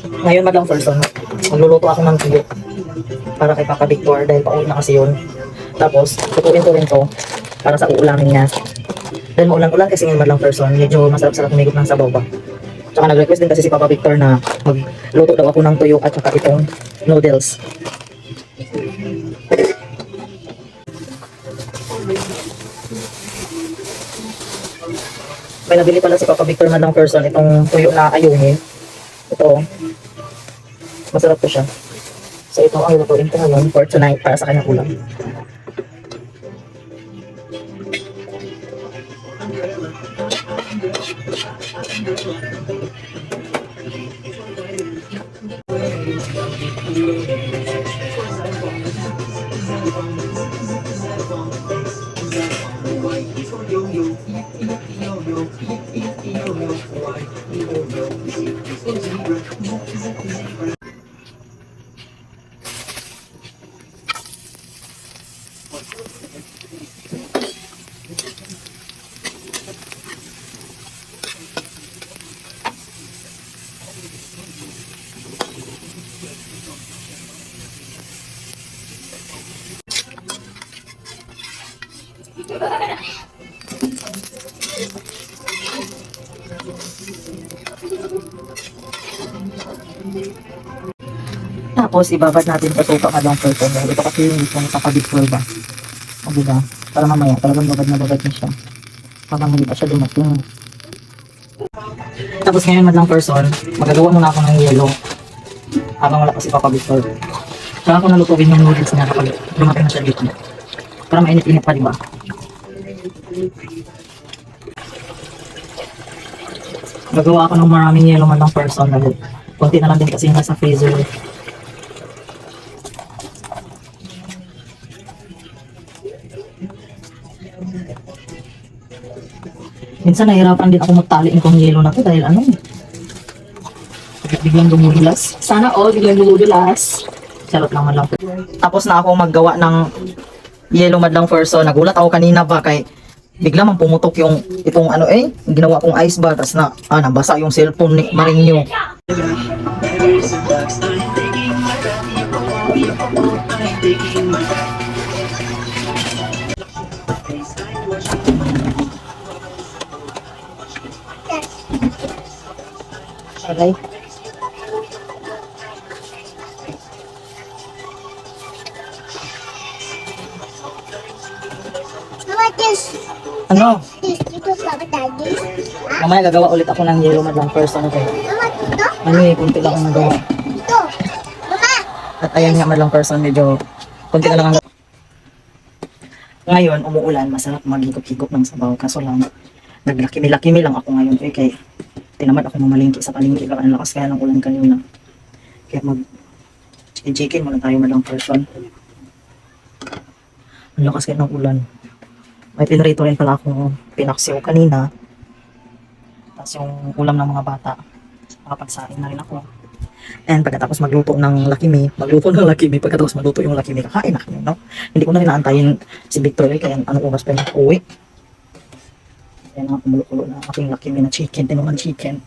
Ngayon, madlang person, magluluto ako ng tuyo para kay Papa Victor dahil pauwi na kasi yun. Tapos, tutuin ko rin to para sa uulamin niya. Dahil maulan-ulan kasi ngayon, madlang person, medyo masarap-sarap humigop ng sabaw ba. Tsaka nag-request din kasi si Papa Victor na magluto daw ako ng tuyo at saka itong noodles. May nabili pala si Papa Victor madlang person itong tuyo na ayungin. Ito, masarap to siya. So ito ang lutuin ko ngayon for tonight para sa kanyang ulam. Tapos ibabad natin sa suka madlang person. Ito kasi yung mismo sa Papa-Victor ba. O diba? Para mamaya talagang babad na babad niya siya. Habang hindi pa siya dumating. Tapos ngayon madlang person, magagawa muna ako ng yelo. Habang wala pa si Papa-Victor. Saka ako nalutuin yung noodles niya kapag dumating na siya dito. Para mainit-init pa diba? Gagawa ako ng maraming yelo madlang person. Dahil konti na lang din kasi yung nasa freezer. Minsan nahirapan din ako magtali nitong yelo na to dahil ano biglang dumudulas. Sana all biglang dumudulas. Charot lang madlang. Tapos na ako maggawa ng yelo madlang person. Nagulat ako kanina ba kay bigla man pumutok yung itong ano ginawa kong ice bar tas na nabasa yung cellphone ni Marinho. Okay. Ano? Mamaya gagawa ulit ako ng yellow madlang person. Okay. Ano kunti lang akong nagawa. At ayan nga madlang person, medyo kunti na lang ang ngayon, umuulan, masarap maghigop-higop ng sabaw. Kaso lang, naglakimi-lakimi lang ako ngayon. Kaya tinamad ako mamalingki sa palingki. Ang lakas kaya ng ulan kanina. Kaya chicken muna tayo madlang person. Ang lakas kaya ng ulan. May pinrito rin pala akong pinaksiw kanina. Tapos yung ulam ng mga bata. Nakapagsain na rin ako. And pagkatapos magluto ng lakimi, pagkatapos magluto yung lakimi, kakain na kami, no? Hindi ko na rin naantayin si Victor, kaya anong oras pa yung uwi. Kaya nga kumulo-kulo na aking lakimi na chicken, tinuman chicken.